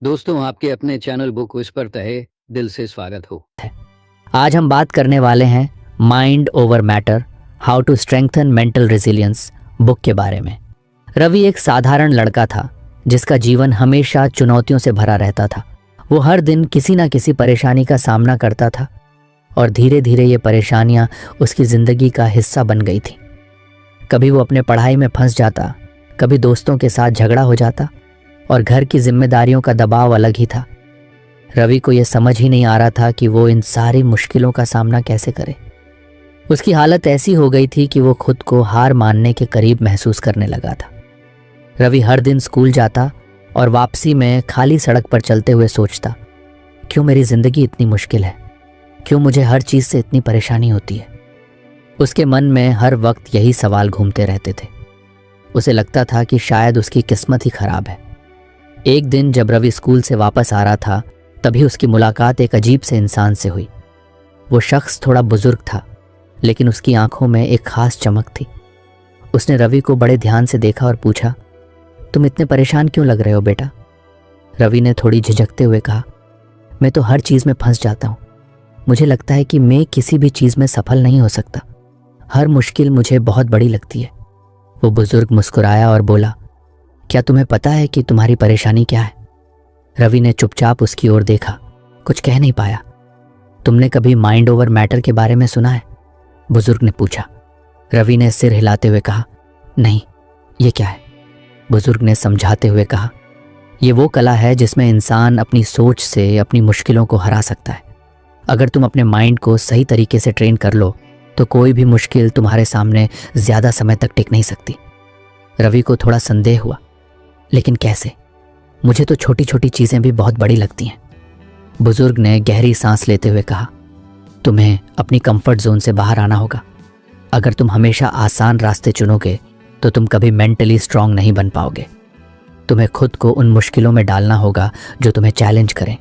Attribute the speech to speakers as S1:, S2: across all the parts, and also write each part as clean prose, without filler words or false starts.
S1: दोस्तों, आपके अपने चैनल बुक विस्पर तहे दिल से स्वागत हो।
S2: आज हम बात करने वाले हैं mind over matter, how to strengthen mental resilience book के बारे में। रवि एक साधारण लड़का था जिसका जीवन हमेशा चुनौतियों से भरा रहता था। वो हर दिन किसी ना किसी परेशानी का सामना करता था और धीरे धीरे ये परेशानियां उसकी ज़िंदगी का हिस्सा बन गई थी। कभी वो अपने पढ़ाई में फंस जाता, कभी दोस्तों के साथ झगड़ा हो जाता और घर की जिम्मेदारियों का दबाव अलग ही था। रवि को यह समझ ही नहीं आ रहा था कि वो इन सारी मुश्किलों का सामना कैसे करे। उसकी हालत ऐसी हो गई थी कि वो खुद को हार मानने के करीब महसूस करने लगा था। रवि हर दिन स्कूल जाता और वापसी में खाली सड़क पर चलते हुए सोचता, क्यों मेरी जिंदगी इतनी मुश्किल है, क्यों मुझे हर चीज़ से इतनी परेशानी होती है। उसके मन में हर वक्त यही सवाल घूमते रहते थे। उसे लगता था कि शायद उसकी किस्मत ही खराब है। एक दिन जब रवि स्कूल से वापस आ रहा था, तभी उसकी मुलाकात एक अजीब से इंसान से हुई। वो शख्स थोड़ा बुजुर्ग था, लेकिन उसकी आंखों में एक खास चमक थी। उसने रवि को बड़े ध्यान से देखा और पूछा, तुम इतने परेशान क्यों लग रहे हो बेटा? रवि ने थोड़ी झिझकते हुए कहा, मैं तो हर चीज़ में फंस जाता हूँ। मुझे लगता है कि मैं किसी भी चीज़ में सफल नहीं हो सकता। हर मुश्किल मुझे बहुत बड़ी लगती है। वो बुजुर्ग मुस्कुराया और बोला, क्या तुम्हें पता है कि तुम्हारी परेशानी क्या है? रवि ने चुपचाप उसकी ओर देखा, कुछ कह नहीं पाया। तुमने कभी माइंड ओवर मैटर के बारे में सुना है? बुजुर्ग ने पूछा। रवि ने सिर हिलाते हुए कहा, नहीं, ये क्या है? बुजुर्ग ने समझाते हुए कहा, ये वो कला है जिसमें इंसान अपनी सोच से अपनी मुश्किलों को हरा सकता है। अगर तुम अपने माइंड को सही तरीके से ट्रेन कर लो तो कोई भी मुश्किल तुम्हारे सामने ज़्यादा समय तक टिक नहीं सकती। रवि को थोड़ा संदेह हुआ, लेकिन कैसे? मुझे तो छोटी छोटी चीज़ें भी बहुत बड़ी लगती हैं। बुजुर्ग ने गहरी सांस लेते हुए कहा, तुम्हें अपनी कंफर्ट जोन से बाहर आना होगा। अगर तुम हमेशा आसान रास्ते चुनोगे तो तुम कभी मेंटली स्ट्रांग नहीं बन पाओगे। तुम्हें खुद को उन मुश्किलों में डालना होगा जो तुम्हें चैलेंज करें।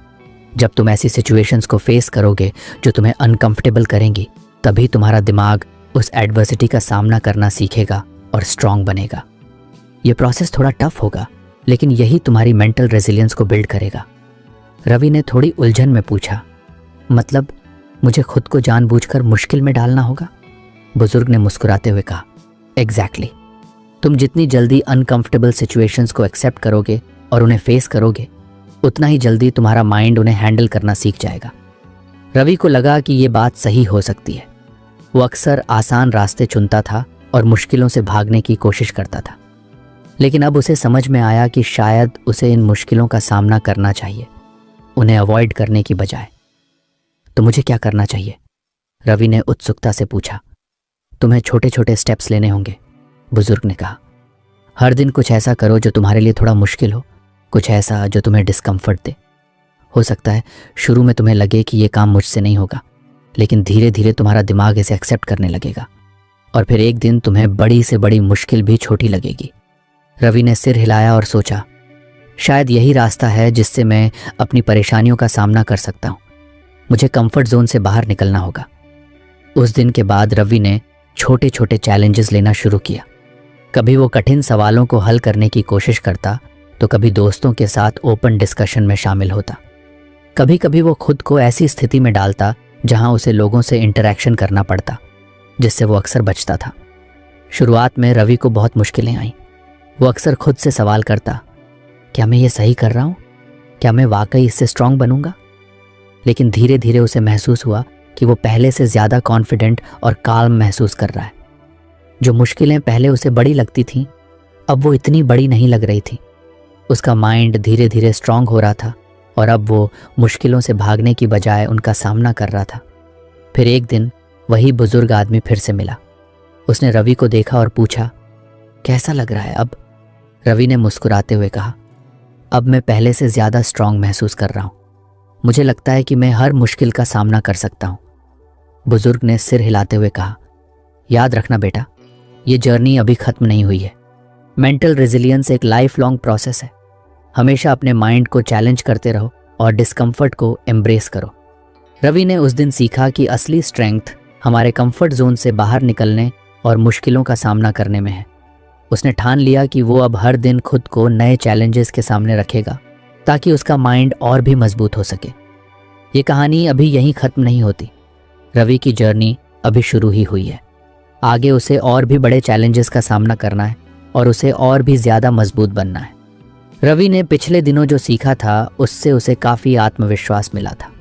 S2: जब तुम ऐसी सिचुएशंस को फेस करोगे जो तुम्हें अनकंफर्टेबल करेंगी, तभी तुम्हारा दिमाग उस एडवर्सिटी का सामना करना सीखेगा और स्ट्रांग बनेगा। ये प्रोसेस थोड़ा टफ होगा, लेकिन यही तुम्हारी मेंटल रेजिलियंस को बिल्ड करेगा। रवि ने थोड़ी उलझन में पूछा, मतलब मुझे खुद को जानबूझकर मुश्किल में डालना होगा? बुजुर्ग ने मुस्कुराते हुए कहा, एग्जैक्टली। तुम जितनी जल्दी अनकंफर्टेबल सिचुएशंस को एक्सेप्ट करोगे और उन्हें फेस करोगे, उतना ही जल्दी तुम्हारा माइंड उन्हें हैंडल करना सीख जाएगा। रवि को लगा कि ये बात सही हो सकती है। वो अक्सर आसान रास्ते चुनता था और मुश्किलों से भागने की कोशिश करता था, लेकिन अब उसे समझ में आया कि शायद उसे इन मुश्किलों का सामना करना चाहिए, उन्हें अवॉइड करने की बजाय। तो मुझे क्या करना चाहिए? रवि ने उत्सुकता से पूछा। तुम्हें छोटे छोटे स्टेप्स लेने होंगे, बुजुर्ग ने कहा। हर दिन कुछ ऐसा करो जो तुम्हारे लिए थोड़ा मुश्किल हो, कुछ ऐसा जो तुम्हें डिस्कम्फर्ट दे। हो सकता है शुरू में तुम्हें लगे कि ये काम मुझसे नहीं होगा, लेकिन धीरे धीरे तुम्हारा दिमाग इसे एक्सेप्ट करने लगेगा और फिर एक दिन तुम्हें बड़ी से बड़ी मुश्किल भी छोटी लगेगी। रवि ने सिर हिलाया और सोचा, शायद यही रास्ता है जिससे मैं अपनी परेशानियों का सामना कर सकता हूँ। मुझे कंफर्ट जोन से बाहर निकलना होगा। उस दिन के बाद रवि ने छोटे छोटे चैलेंजेस लेना शुरू किया। कभी वो कठिन सवालों को हल करने की कोशिश करता, तो कभी दोस्तों के साथ ओपन डिस्कशन में शामिल होता। कभी कभी वो खुद को ऐसी स्थिति में डालता जहां उसे लोगों से इंटरैक्शन करना पड़ता, जिससे वो अक्सर बचता था। शुरुआत में रवि को बहुत मुश्किलें आईं। वो अक्सर खुद से सवाल करता, क्या मैं ये सही कर रहा हूँ? क्या मैं वाकई इससे स्ट्रांग बनूंगा? लेकिन धीरे धीरे उसे महसूस हुआ कि वो पहले से ज़्यादा कॉन्फिडेंट और काल्म महसूस कर रहा है। जो मुश्किलें पहले उसे बड़ी लगती थीं, अब वो इतनी बड़ी नहीं लग रही थी। उसका माइंड धीरे धीरे स्ट्रांग हो रहा था और अब वो मुश्किलों से भागने की बजाय उनका सामना कर रहा था। फिर एक दिन वही बुजुर्ग आदमी फिर से मिला। उसने रवि को देखा और पूछा, कैसा लग रहा है अब? रवि ने मुस्कुराते हुए कहा, अब मैं पहले से ज़्यादा स्ट्रांग महसूस कर रहा हूँ। मुझे लगता है कि मैं हर मुश्किल का सामना कर सकता हूँ। बुजुर्ग ने सिर हिलाते हुए कहा, याद रखना बेटा, ये जर्नी अभी ख़त्म नहीं हुई है। मेंटल रेजिलियंस एक लाइफ लॉन्ग प्रोसेस है। हमेशा अपने माइंड को चैलेंज करते रहो और डिस्कम्फर्ट को एम्ब्रेस करो। रवि ने उस दिन सीखा कि असली स्ट्रेंथ हमारे कंफर्ट जोन से बाहर निकलने और मुश्किलों का सामना करने में है। उसने ठान लिया कि वो अब हर दिन खुद को नए चैलेंजेस के सामने रखेगा ताकि उसका माइंड और भी मजबूत हो सके। ये कहानी अभी यहीं ख़त्म नहीं होती। रवि की जर्नी अभी शुरू ही हुई है। आगे उसे और भी बड़े चैलेंजेस का सामना करना है और उसे और भी ज़्यादा मजबूत बनना है। रवि ने पिछले दिनों जो सीखा था उससे उसे काफ़ी आत्मविश्वास मिला था।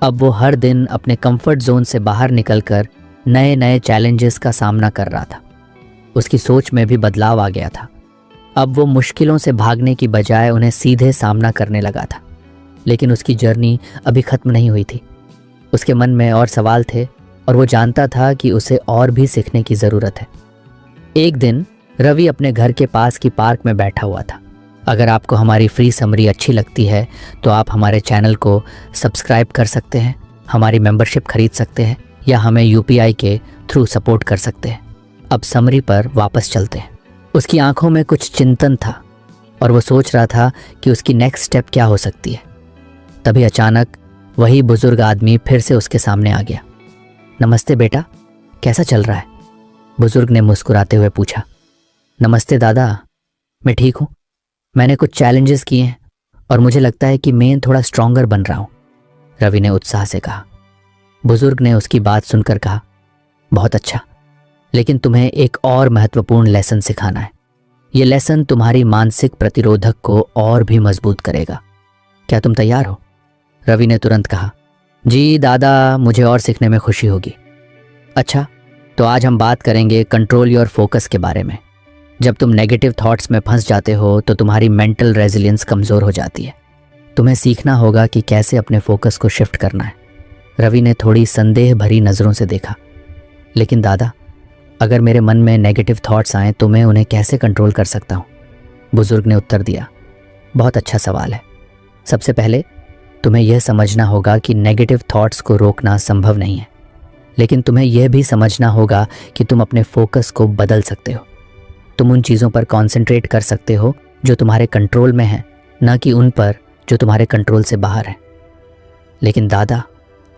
S2: अब वो हर दिन अपने कंफर्ट जोन से बाहर निकलकर नए नए चैलेंजेस का सामना कर रहा था। उसकी सोच में भी बदलाव आ गया था। अब वो मुश्किलों से भागने की बजाय उन्हें सीधे सामना करने लगा था। लेकिन उसकी जर्नी अभी ख़त्म नहीं हुई थी। उसके मन में और सवाल थे और वो जानता था कि उसे और भी सीखने की ज़रूरत है। एक दिन रवि अपने घर के पास की पार्क में बैठा हुआ था। अगर आपको हमारी फ्री समरी अच्छी लगती है तो आप हमारे चैनल को सब्सक्राइब कर सकते हैं, हमारी मेंबरशिप खरीद सकते हैं या हमें यूपीआई के थ्रू सपोर्ट कर सकते हैं। अब समरी पर वापस चलते हैं। उसकी आंखों में कुछ चिंतन था और वो सोच रहा था कि उसकी नेक्स्ट स्टेप क्या हो सकती है। तभी अचानक वही बुजुर्ग आदमी फिर से उसके सामने आ गया। नमस्ते बेटा, कैसा चल रहा है? बुजुर्ग ने मुस्कुराते हुए पूछा। नमस्ते दादा, मैं ठीक हूँ। मैंने कुछ चैलेंजेस किए हैं और मुझे लगता है कि मैं थोड़ा स्ट्रॉन्गर बन रहा हूँ, रवि ने उत्साह से कहा। बुजुर्ग ने उसकी बात सुनकर कहा, बहुत अच्छा, लेकिन तुम्हें एक और महत्वपूर्ण लेसन सिखाना है। ये लेसन तुम्हारी मानसिक प्रतिरोधक को और भी मजबूत करेगा। क्या तुम तैयार हो? रवि ने तुरंत कहा, जी दादा, मुझे और सीखने में खुशी होगी। अच्छा, तो आज हम बात करेंगे कंट्रोल योर फोकस के बारे में। जब तुम नेगेटिव थॉट्स में फंस जाते हो तो तुम्हारी मेंटल रेजिलियंस कमज़ोर हो जाती है। तुम्हें सीखना होगा कि कैसे अपने फोकस को शिफ्ट करना है। रवि ने थोड़ी संदेह भरी नज़रों से देखा। लेकिन दादा, अगर मेरे मन में नेगेटिव थॉट्स आएँ तो मैं उन्हें कैसे कंट्रोल कर सकता हूँ? बुजुर्ग ने उत्तर दिया। बहुत अच्छा सवाल है। सबसे पहले तुम्हें यह समझना होगा कि नेगेटिव थॉट्स को रोकना संभव नहीं है, लेकिन तुम्हें यह भी समझना होगा कि तुम अपने फोकस को बदल सकते हो। तुम उन चीज़ों पर कॉन्सेंट्रेट कर सकते हो जो तुम्हारे कंट्रोल में हैं, न कि उन पर जो तुम्हारे कंट्रोल से बाहर हैं। लेकिन दादा,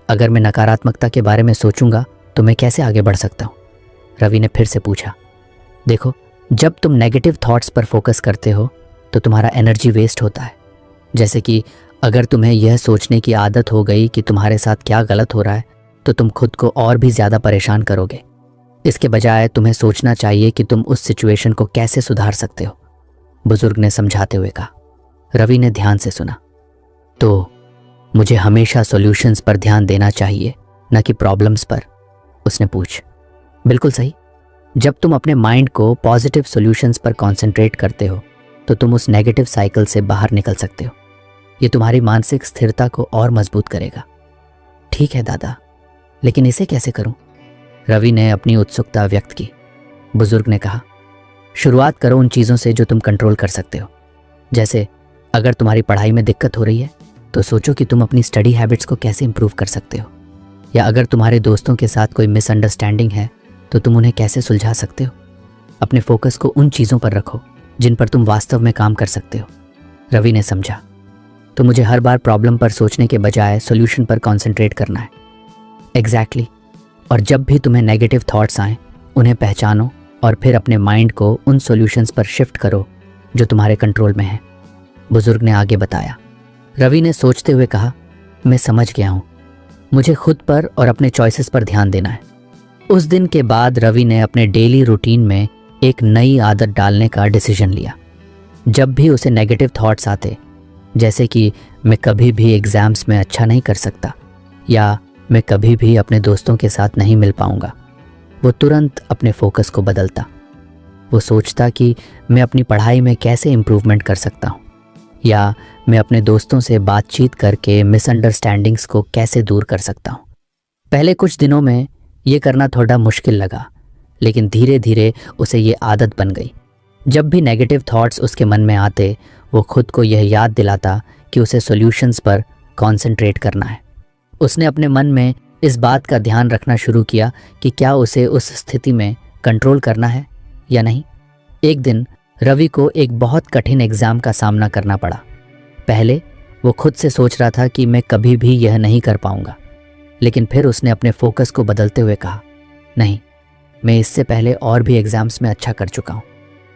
S2: अगर मैं नकारात्मकता के बारे में सोचूंगा तो मैं कैसे आगे बढ़ सकता हूँ? रवि ने फिर से पूछा। देखो, जब तुम नेगेटिव थॉट्स पर फोकस करते हो तो तुम्हारा एनर्जी वेस्ट होता है। जैसे कि अगर तुम्हें यह सोचने की आदत हो गई कि तुम्हारे साथ क्या गलत हो रहा है तो तुम खुद को और भी ज़्यादा परेशान करोगे। इसके बजाय तुम्हें सोचना चाहिए कि तुम उस सिचुएशन को कैसे सुधार सकते हो, बुजुर्ग ने समझाते हुए कहा। रवि ने ध्यान से सुना। तो मुझे हमेशा सॉल्यूशंस पर ध्यान देना चाहिए, न कि प्रॉब्लम्स पर, उसने पूछा। बिल्कुल सही। जब तुम अपने माइंड को पॉजिटिव सॉल्यूशंस पर कॉन्सेंट्रेट करते हो तो तुम उस नेगेटिव साइकिल से बाहर निकल सकते हो। ये तुम्हारी मानसिक स्थिरता को और मजबूत करेगा। ठीक है दादा, लेकिन इसे कैसे करूं? रवि ने अपनी उत्सुकता व्यक्त की। बुजुर्ग ने कहा, शुरुआत करो उन चीज़ों से जो तुम कंट्रोल कर सकते हो। जैसे अगर तुम्हारी पढ़ाई में दिक्कत हो रही है तो सोचो कि तुम अपनी स्टडी हैबिट्स को कैसे इंप्रूव कर सकते हो। या अगर तुम्हारे दोस्तों के साथ कोई मिसअंडरस्टैंडिंग है तो तुम उन्हें कैसे सुलझा सकते हो। अपने फोकस को उन चीज़ों पर रखो जिन पर तुम वास्तव में काम कर सकते हो। रवि ने समझा। तो मुझे हर बार प्रॉब्लम पर सोचने के बजाय सॉल्यूशन पर कॉन्सेंट्रेट करना है। एग्जैक्टली। और जब भी तुम्हें नेगेटिव थॉट्स आएँ उन्हें पहचानो और फिर अपने माइंड को उन सॉल्यूशंस पर शिफ्ट करो जो तुम्हारे कंट्रोल में है, बुजुर्ग ने आगे बताया। रवि ने सोचते हुए कहा, मैं समझ गया हूँ। मुझे खुद पर और अपने चॉइसेस पर ध्यान देना है। उस दिन के बाद रवि ने अपने डेली रूटीन में एक नई आदत डालने का डिसीजन लिया। जब भी उसे नेगेटिव थॉट्स आते, जैसे कि मैं कभी भी एग्ज़ाम्स में अच्छा नहीं कर सकता या मैं कभी भी अपने दोस्तों के साथ नहीं मिल पाऊंगा, वो तुरंत अपने फोकस को बदलता। वो सोचता कि मैं अपनी पढ़ाई में कैसे इम्प्रूवमेंट कर सकता हूँ या मैं अपने दोस्तों से बातचीत करके मिसअंडरस्टैंडिंग्स को कैसे दूर कर सकता हूँ। पहले कुछ दिनों में ये करना थोड़ा मुश्किल लगा, लेकिन धीरे धीरे उसे ये आदत बन गई। जब भी नेगेटिव थॉट्स उसके मन में आते, वो खुद को यह याद दिलाता कि उसे सॉल्यूशंस पर कॉन्सेंट्रेट करना है। उसने अपने मन में इस बात का ध्यान रखना शुरू किया कि क्या उसे उस स्थिति में कंट्रोल करना है या नहीं। एक दिन रवि को एक बहुत कठिन एग्ज़ाम का सामना करना पड़ा। पहले वो खुद से सोच रहा था कि मैं कभी भी यह नहीं कर पाऊंगा, लेकिन फिर उसने अपने फोकस को बदलते हुए कहा, नहीं, मैं इससे पहले और भी एग्ज़ाम्स में अच्छा कर चुका हूँ।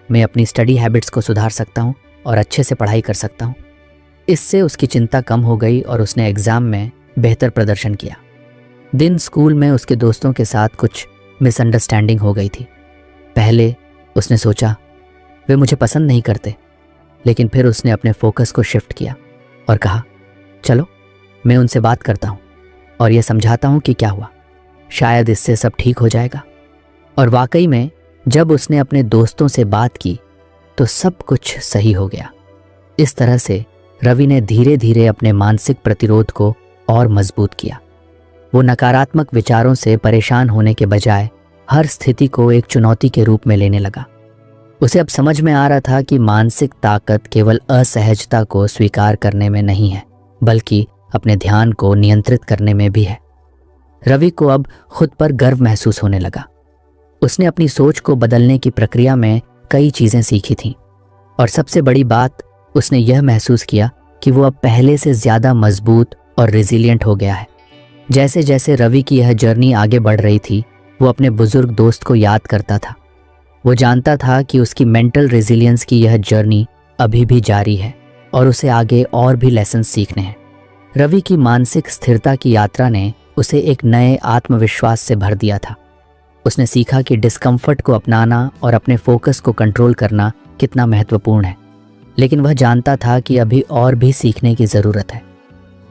S2: मैं अपनी स्टडी हैबिट्स को सुधार सकता हूँ और अच्छे से पढ़ाई कर सकता हूँ। इससे उसकी चिंता कम हो गई और उसने एग्ज़ाम में बेहतर प्रदर्शन किया। दिन स्कूल में उसके दोस्तों के साथ कुछ मिसअंडरस्टैंडिंग हो गई थी। पहले उसने सोचा वे मुझे पसंद नहीं करते, लेकिन फिर उसने अपने फोकस को शिफ्ट किया और कहा चलो मैं उनसे बात करता हूँ और ये समझाता हूँ कि क्या हुआ, शायद इससे सब ठीक हो जाएगा। और वाकई में जब उसने अपने दोस्तों से बात की तो सब कुछ सही हो गया। इस तरह से रवि ने धीरे धीरे अपने मानसिक प्रतिरोध को और मजबूत किया। वो नकारात्मक विचारों से परेशान होने के बजाय हर स्थिति को एक चुनौती के रूप में लेने लगा। उसे अब समझ में आ रहा था कि मानसिक ताकत केवल असहजता को स्वीकार करने में नहीं है, बल्कि अपने ध्यान को नियंत्रित करने में भी है। रवि को अब खुद पर गर्व महसूस होने लगा। उसने अपनी सोच को बदलने की प्रक्रिया में कई चीज़ें सीखी थीं और सबसे बड़ी बात उसने यह महसूस किया कि वो अब पहले से ज़्यादा मजबूत और रिजिलियंट हो गया है। जैसे जैसे रवि की यह जर्नी आगे बढ़ रही थी, वो अपने बुजुर्ग दोस्त को याद करता था। वो जानता था कि उसकी मेंटल रेजिलियंस की यह जर्नी अभी भी जारी है और उसे आगे और भी लेसन सीखने हैं। रवि की मानसिक स्थिरता की यात्रा ने उसे एक नए आत्मविश्वास से भर दिया था। उसने सीखा कि डिस्कम्फर्ट को अपनाना और अपने फोकस को कंट्रोल करना कितना महत्वपूर्ण है, लेकिन वह जानता था कि अभी और भी सीखने की ज़रूरत है।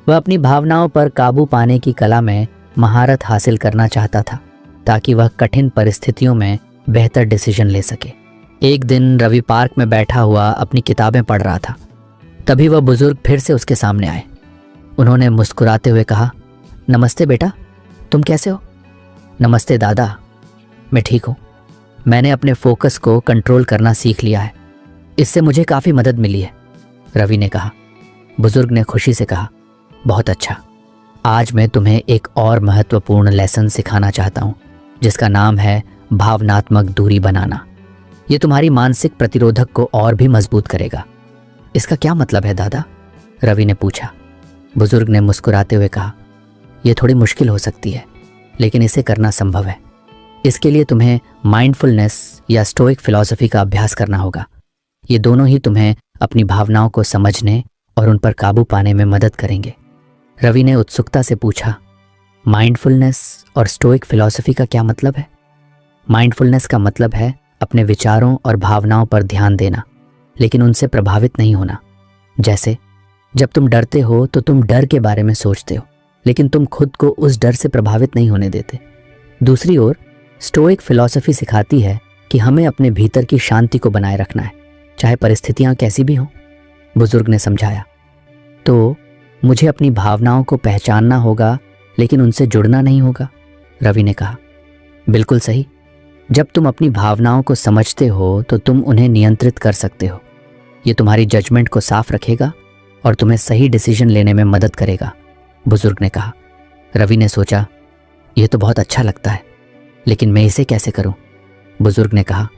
S2: वह अपनी भावनाओं पर काबू पाने की कला में महारत हासिल करना चाहता था ताकि वह कठिन परिस्थितियों में बेहतर डिसीजन ले सके। एक दिन रवि पार्क में बैठा हुआ अपनी किताबें पढ़ रहा था। तभी वह बुजुर्ग फिर से उसके सामने आए। उन्होंने मुस्कुराते हुए कहा, नमस्ते बेटा, तुम कैसे हो? नमस्ते दादा, मैं ठीक हूँ। मैंने अपने फोकस को कंट्रोल करना सीख लिया है, इससे मुझे काफ़ी मदद मिली है, रवि ने कहा। बुजुर्ग ने खुशी से कहा, बहुत अच्छा। आज मैं तुम्हें एक और महत्वपूर्ण लेसन सिखाना चाहता हूँ जिसका नाम है भावनात्मक दूरी बनाना। ये तुम्हारी मानसिक प्रतिरोधक को और भी मजबूत करेगा। इसका क्या मतलब है दादा? रवि ने पूछा। बुजुर्ग ने मुस्कुराते हुए कहा, यह थोड़ी मुश्किल हो सकती है, लेकिन इसे करना संभव है। इसके लिए तुम्हें माइंडफुलनेस या स्टोइक फिलॉसफी का अभ्यास करना होगा। ये दोनों ही तुम्हें अपनी भावनाओं को समझने और उन पर काबू पाने में मदद करेंगे। रवि ने उत्सुकता से पूछा, माइंडफुलनेस और स्टोइक फिलॉसफी का क्या मतलब है? माइंडफुलनेस का मतलब है अपने विचारों और भावनाओं पर ध्यान देना, लेकिन उनसे प्रभावित नहीं होना। जैसे जब तुम डरते हो तो तुम डर के बारे में सोचते हो, लेकिन तुम खुद को उस डर से प्रभावित नहीं होने देते। दूसरी ओर स्टोइक फिलॉसफी सिखाती है कि हमें अपने भीतर की शांति को बनाए रखना है, चाहे परिस्थितियां कैसी भी हों। बुजुर्ग ने समझाया, तो मुझे अपनी भावनाओं को पहचानना होगा, लेकिन उनसे जुड़ना नहीं होगा, रवि ने कहा। बिल्कुल सही। जब तुम अपनी भावनाओं को समझते हो तो तुम उन्हें नियंत्रित कर सकते हो। ये तुम्हारी जजमेंट को साफ रखेगा और तुम्हें सही डिसीजन लेने में मदद करेगा, बुजुर्ग ने कहा। रवि ने सोचा, यह तो बहुत अच्छा लगता है, लेकिन मैं इसे कैसे करूं? बुजुर्ग ने कहा,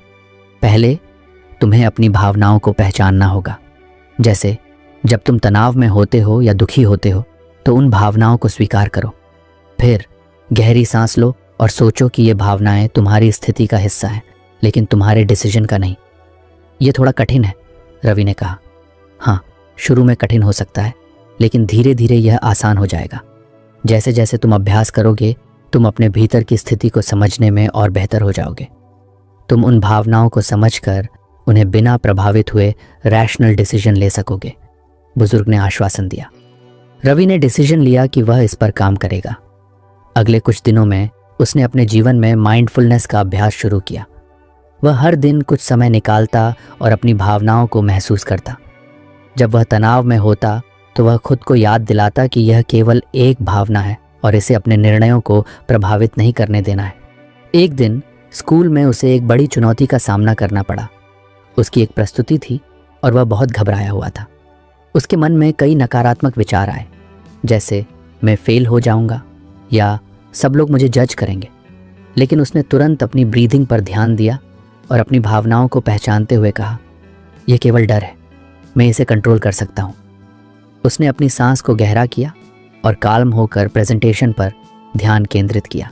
S2: पहले तुम्हें अपनी भावनाओं को पहचानना होगा। जैसे जब तुम तनाव में होते हो या दुखी होते हो तो उन भावनाओं को स्वीकार करो। फिर गहरी सांस लो और सोचो कि ये भावनाएं तुम्हारी स्थिति का हिस्सा हैं, लेकिन तुम्हारे डिसीजन का नहीं। ये थोड़ा कठिन है, रवि ने कहा। हाँ, शुरू में कठिन हो सकता है, लेकिन धीरे धीरे यह आसान हो जाएगा। जैसे जैसे तुम अभ्यास करोगे, तुम अपने भीतर की स्थिति को समझने में और बेहतर हो जाओगे। तुम उन भावनाओं को समझकर उन्हें बिना प्रभावित हुए रैशनल डिसीजन ले सकोगे, बुजुर्ग ने आश्वासन दिया। रवि ने डिसीजन लिया कि वह इस पर काम करेगा। अगले कुछ दिनों में उसने अपने जीवन में माइंडफुलनेस का अभ्यास शुरू किया। वह हर दिन कुछ समय निकालता और अपनी भावनाओं को महसूस करता। जब वह तनाव में होता तो वह खुद को याद दिलाता कि यह केवल एक भावना है और इसे अपने निर्णयों को प्रभावित नहीं करने देना है। एक दिन स्कूल में उसे एक बड़ी चुनौती का सामना करना पड़ा। उसकी एक प्रस्तुति थी और वह बहुत घबराया हुआ था। उसके मन में कई नकारात्मक विचार आए, जैसे मैं फेल हो जाऊंगा या सब लोग मुझे जज करेंगे। लेकिन उसने तुरंत अपनी ब्रीदिंग पर ध्यान दिया और अपनी भावनाओं को पहचानते हुए कहा, यह केवल डर है, मैं इसे कंट्रोल कर सकता हूँ। उसने अपनी सांस को गहरा किया और काल्म होकर प्रेजेंटेशन पर ध्यान केंद्रित किया।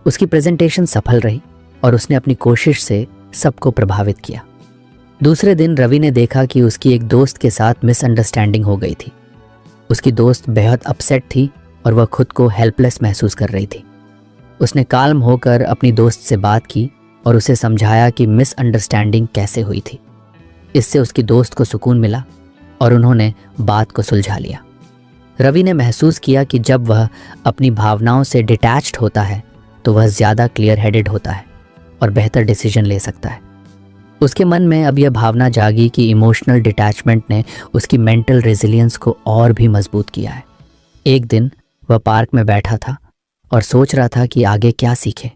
S2: उसकी प्रेजेंटेशन सफल रही और उसने अपनी कोशिश से सबको प्रभावित किया। दूसरे दिन रवि ने देखा कि उसकी एक दोस्त के साथ मिसअंडरस्टैंडिंग हो गई थी। उसकी दोस्त बेहद अपसेट थी और वह खुद को हेल्पलेस महसूस कर रही थी। उसने काल्म होकर अपनी दोस्त से बात की और उसे समझाया कि मिसअंडरस्टैंडिंग कैसे हुई थी। इससे उसकी दोस्त को सुकून मिला और उन्होंने बात को सुलझा लिया। रवि ने महसूस किया कि जब वह अपनी भावनाओं से डिटैच्ड होता है तो वह ज़्यादा क्लियर हेडेड होता है और बेहतर डिसीजन ले सकता है। उसके मन में अब यह भावना जागी कि इमोशनल डिटैचमेंट ने उसकी मेंटल रेजिलियंस को और भी मजबूत किया है। एक दिन वह पार्क में बैठा था और सोच रहा था कि आगे क्या सीखे।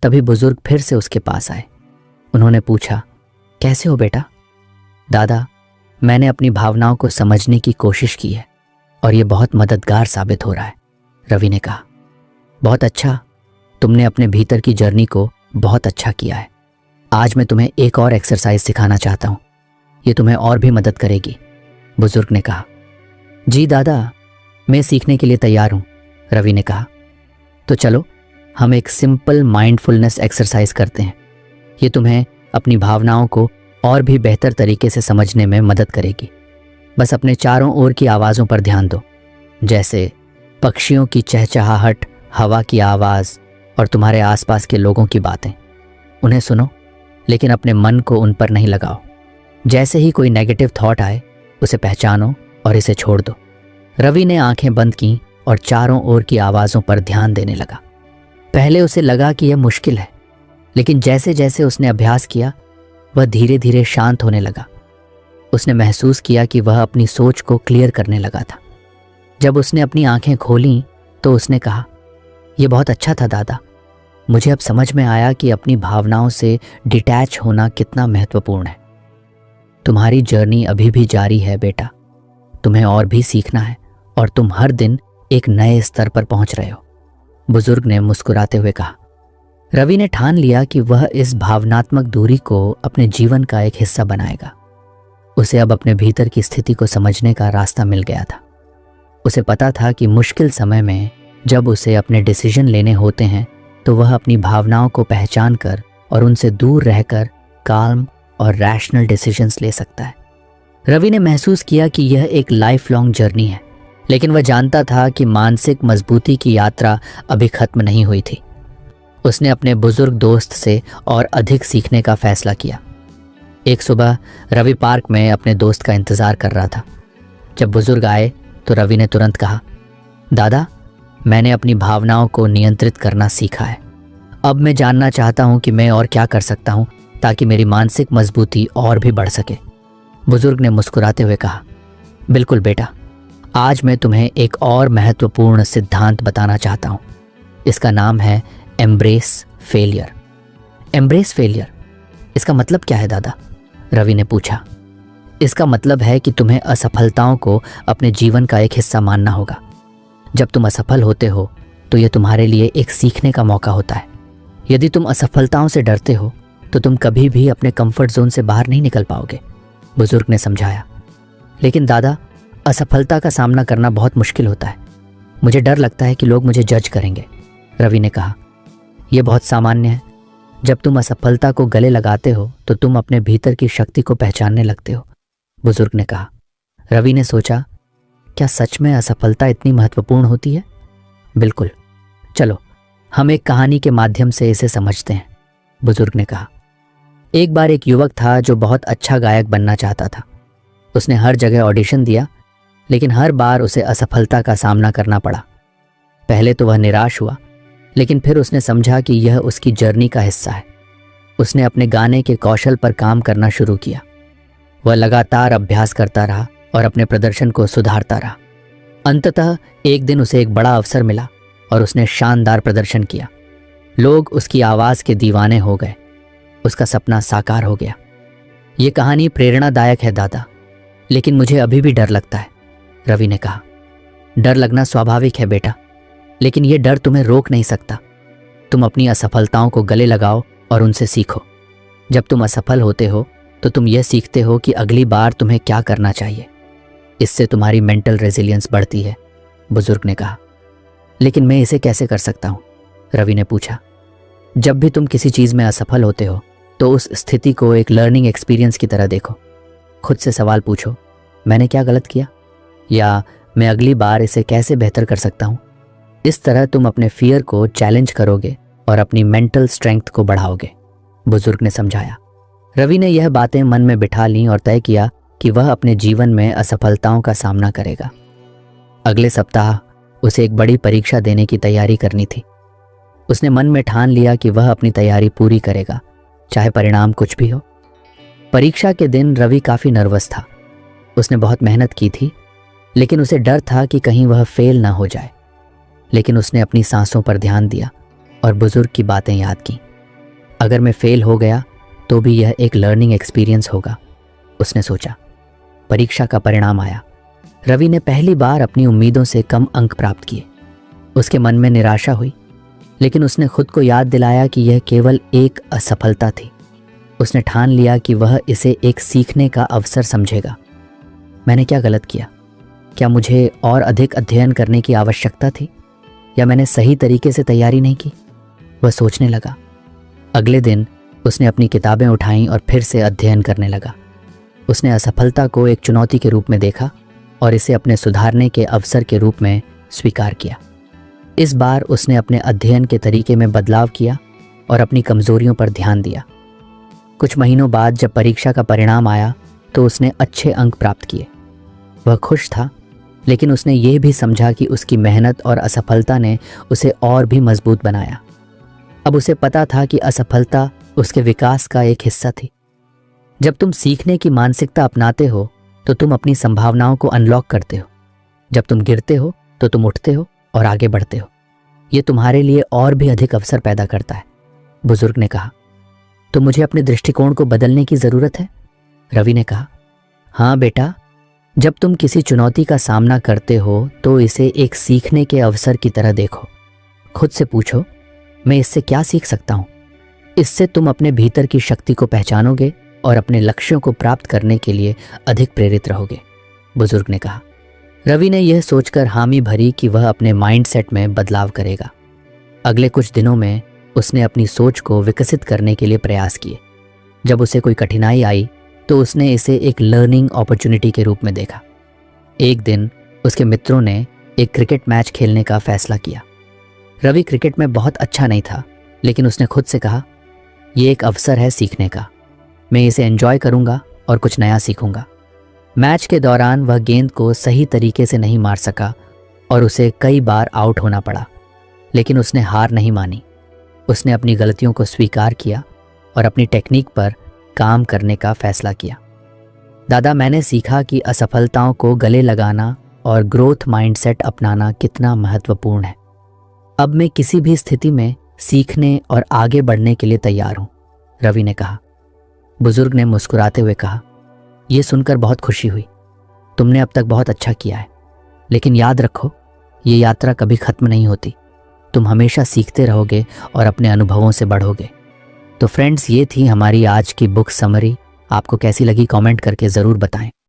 S2: तभी बुजुर्ग फिर से उसके पास आए। उन्होंने पूछा, कैसे हो बेटा? दादा, मैंने अपनी भावनाओं को समझने की कोशिश की है और ये बहुत मददगार साबित हो रहा है, रवि ने कहा। बहुत अच्छा, तुमने अपने भीतर की जर्नी को बहुत अच्छा किया है। आज मैं तुम्हें एक और एक्सरसाइज सिखाना चाहता हूँ, ये तुम्हें और भी मदद करेगी, बुजुर्ग ने कहा। जी दादा, मैं सीखने के लिए तैयार हूँ, रवि ने कहा। तो चलो हम एक सिंपल माइंडफुलनेस एक्सरसाइज करते हैं। ये तुम्हें अपनी भावनाओं को और भी बेहतर तरीके से समझने में मदद करेगी। बस अपने चारों ओर की आवाज़ों पर ध्यान दो, जैसे पक्षियों की चहचहाहट, हवा की आवाज़ और तुम्हारे आसपास के लोगों की बातें। उन्हें सुनो, लेकिन अपने मन को उन पर नहीं लगाओ। जैसे ही कोई नेगेटिव थॉट आए, उसे पहचानो और इसे छोड़ दो। रवि ने आंखें बंद की और चारों ओर की आवाज़ों पर ध्यान देने लगा। पहले उसे लगा कि यह मुश्किल है, लेकिन जैसे जैसे उसने अभ्यास किया, वह धीरे धीरे शांत होने लगा। उसने महसूस किया कि वह अपनी सोच को क्लियर करने लगा था। जब उसने अपनी आंखें खोलीं तो उसने कहा, यह बहुत अच्छा था दादा। मुझे अब समझ में आया कि अपनी भावनाओं से डिटैच होना कितना महत्वपूर्ण है। तुम्हारी जर्नी अभी भी जारी है बेटा। तुम्हें और भी सीखना है और तुम हर दिन एक नए स्तर पर पहुंच रहे हो, बुजुर्ग ने मुस्कुराते हुए कहा। रवि ने ठान लिया कि वह इस भावनात्मक दूरी को अपने जीवन का एक हिस्सा बनाएगा। उसे अब अपने भीतर की स्थिति को समझने का रास्ता मिल गया था। उसे पता था कि मुश्किल समय में जब उसे अपने डिसीजन लेने होते हैं तो वह अपनी भावनाओं को पहचान कर और उनसे दूर रहकर काल्म और रैशनल डिसीजंस ले सकता है। रवि ने महसूस किया कि यह एक लाइफ लॉन्ग जर्नी है, लेकिन वह जानता था कि मानसिक मजबूती की यात्रा अभी खत्म नहीं हुई थी। उसने अपने बुजुर्ग दोस्त से और अधिक सीखने का फैसला किया। एक सुबह रवि पार्क में अपने दोस्त का इंतजार कर रहा था। जब बुजुर्ग आए तो रवि ने तुरंत कहा, दादा, मैंने अपनी भावनाओं को नियंत्रित करना सीखा है। अब मैं जानना चाहता हूं कि मैं और क्या कर सकता हूं ताकि मेरी मानसिक मजबूती और भी बढ़ सके, बुजुर्ग ने मुस्कुराते हुए कहा। बिल्कुल बेटा, आज मैं तुम्हें एक और महत्वपूर्ण सिद्धांत बताना चाहता हूं। इसका नाम है एम्ब्रेस फेलियर। एम्ब्रेस फेलियर, इसका मतलब क्या है दादा? रवि ने पूछा। इसका मतलब है कि तुम्हें असफलताओं को अपने जीवन का एक हिस्सा मानना होगा। जब तुम असफल होते हो तो यह तुम्हारे लिए एक सीखने का मौका होता है। यदि तुम असफलताओं से डरते हो तो तुम कभी भी अपने कंफर्ट जोन से बाहर नहीं निकल पाओगे, बुजुर्ग ने समझाया। लेकिन दादा, असफलता का सामना करना बहुत मुश्किल होता है। मुझे डर लगता है कि लोग मुझे जज करेंगे, रवि ने कहा। यह बहुत सामान्य है। जब तुम असफलता को गले लगाते हो तो तुम अपने भीतर की शक्ति को पहचानने लगते हो, बुजुर्ग ने कहा। रवि ने सोचा, क्या सच में असफलता इतनी महत्वपूर्ण होती है? बिल्कुल। चलो हम एक कहानी के माध्यम से इसे समझते हैं, बुजुर्ग ने कहा। एक बार एक युवक था जो बहुत अच्छा गायक बनना चाहता था। उसने हर जगह ऑडिशन दिया, लेकिन हर बार उसे असफलता का सामना करना पड़ा। पहले तो वह निराश हुआ, लेकिन फिर उसने समझा कि यह उसकी जर्नी का हिस्सा है। उसने अपने गाने के कौशल पर काम करना शुरू किया। वह लगातार अभ्यास करता रहा और अपने प्रदर्शन को सुधारता रहा। अंततः एक दिन उसे एक बड़ा अवसर मिला और उसने शानदार प्रदर्शन किया। लोग उसकी आवाज़ के दीवाने हो गए। उसका सपना साकार हो गया। ये कहानी प्रेरणादायक है दादा, लेकिन मुझे अभी भी डर लगता है, रवि ने कहा। डर लगना स्वाभाविक है बेटा, लेकिन यह डर तुम्हें रोक नहीं सकता। तुम अपनी असफलताओं को गले लगाओ और उनसे सीखो। जब तुम असफल होते हो तो तुम यह सीखते हो कि अगली बार तुम्हें क्या करना चाहिए। इससे तुम्हारी मेंटल रेजिलियंस बढ़ती है, बुजुर्ग ने कहा। लेकिन मैं इसे कैसे कर सकता हूँ? रवि ने पूछा। जब भी तुम किसी चीज़ में असफल होते हो तो उस स्थिति को एक लर्निंग एक्सपीरियंस की तरह देखो। खुद से सवाल पूछो, मैंने क्या गलत किया, या मैं अगली बार इसे कैसे बेहतर कर सकता हूँ। इस तरह तुम अपने फियर को चैलेंज करोगे और अपनी मेंटल स्ट्रेंथ को बढ़ाओगे, बुजुर्ग ने समझाया। रवि ने यह बातें मन में बिठा लीं और तय किया कि वह अपने जीवन में असफलताओं का सामना करेगा। अगले सप्ताह उसे एक बड़ी परीक्षा देने की तैयारी करनी थी। उसने मन में ठान लिया कि वह अपनी तैयारी पूरी करेगा, चाहे परिणाम कुछ भी हो। परीक्षा के दिन रवि काफ़ी नर्वस था। उसने बहुत मेहनत की थी, लेकिन उसे डर था कि कहीं वह फेल ना हो जाए। लेकिन उसने अपनी सांसों पर ध्यान दिया और बुजुर्ग की बातें याद की। अगर मैं फेल हो गया तो भी यह एक लर्निंग एक्सपीरियंस होगा, उसने सोचा। परीक्षा का परिणाम आया। रवि ने पहली बार अपनी उम्मीदों से कम अंक प्राप्त किए। उसके मन में निराशा हुई, लेकिन उसने खुद को याद दिलाया कि यह केवल एक असफलता थी। उसने ठान लिया कि वह इसे एक सीखने का अवसर समझेगा। मैंने क्या गलत किया? क्या मुझे और अधिक अध्ययन करने की आवश्यकता थी, या मैंने सही तरीके से तैयारी नहीं की? वह सोचने लगा। अगले दिन उसने अपनी किताबें उठाईं और फिर से अध्ययन करने लगा। उसने असफलता को एक चुनौती के रूप में देखा और इसे अपने सुधारने के अवसर के रूप में स्वीकार किया। इस बार उसने अपने अध्ययन के तरीके में बदलाव किया और अपनी कमजोरियों पर ध्यान दिया। कुछ महीनों बाद जब परीक्षा का परिणाम आया तो उसने अच्छे अंक प्राप्त किए। वह खुश था, लेकिन उसने ये भी समझा कि उसकी मेहनत और असफलता ने उसे और भी मजबूत बनाया। अब उसे पता था कि असफलता उसके विकास का एक हिस्सा थी। जब तुम सीखने की मानसिकता अपनाते हो तो तुम अपनी संभावनाओं को अनलॉक करते हो। जब तुम गिरते हो तो तुम उठते हो और आगे बढ़ते हो। ये तुम्हारे लिए और भी अधिक अवसर पैदा करता है, बुजुर्ग ने कहा। तो मुझे अपने दृष्टिकोण को बदलने की जरूरत है, रवि ने कहा। हाँ बेटा, जब तुम किसी चुनौती का सामना करते हो तो इसे एक सीखने के अवसर की तरह देखो। खुद से पूछो, मैं इससे क्या सीख सकता हूँ? इससे तुम अपने भीतर की शक्ति को पहचानोगे और अपने लक्ष्यों को प्राप्त करने के लिए अधिक प्रेरित रहोगे, बुजुर्ग ने कहा। रवि ने यह सोचकर हामी भरी कि वह अपने माइंडसेट में बदलाव करेगा। अगले कुछ दिनों में उसने अपनी सोच को विकसित करने के लिए प्रयास किए। जब उसे कोई कठिनाई आई तो उसने इसे एक लर्निंग अपॉर्चुनिटी के रूप में देखा। एक दिन उसके मित्रों ने एक क्रिकेट मैच खेलने का फैसला किया। रवि क्रिकेट में बहुत अच्छा नहीं था, लेकिन उसने खुद से कहा, यह एक अवसर है सीखने का। मैं इसे एंजॉय करूंगा और कुछ नया सीखूंगा। मैच के दौरान वह गेंद को सही तरीके से नहीं मार सका और उसे कई बार आउट होना पड़ा, लेकिन उसने हार नहीं मानी। उसने अपनी गलतियों को स्वीकार किया और अपनी टेक्निक पर काम करने का फैसला किया। दादा, मैंने सीखा कि असफलताओं को गले लगाना और ग्रोथ माइंडसेट अपनाना कितना महत्वपूर्ण है। अब मैं किसी भी स्थिति में सीखने और आगे बढ़ने के लिए तैयार हूं, रवि ने कहा। बुजुर्ग ने मुस्कुराते हुए कहा, यह सुनकर बहुत खुशी हुई। तुमने अब तक बहुत अच्छा किया है, लेकिन याद रखो, ये यात्रा कभी खत्म नहीं होती। तुम हमेशा सीखते रहोगे और अपने अनुभवों से बढ़ोगे। तो फ्रेंड्स, ये थी हमारी आज की बुक समरी। आपको कैसी लगी कमेंट करके ज़रूर बताएं।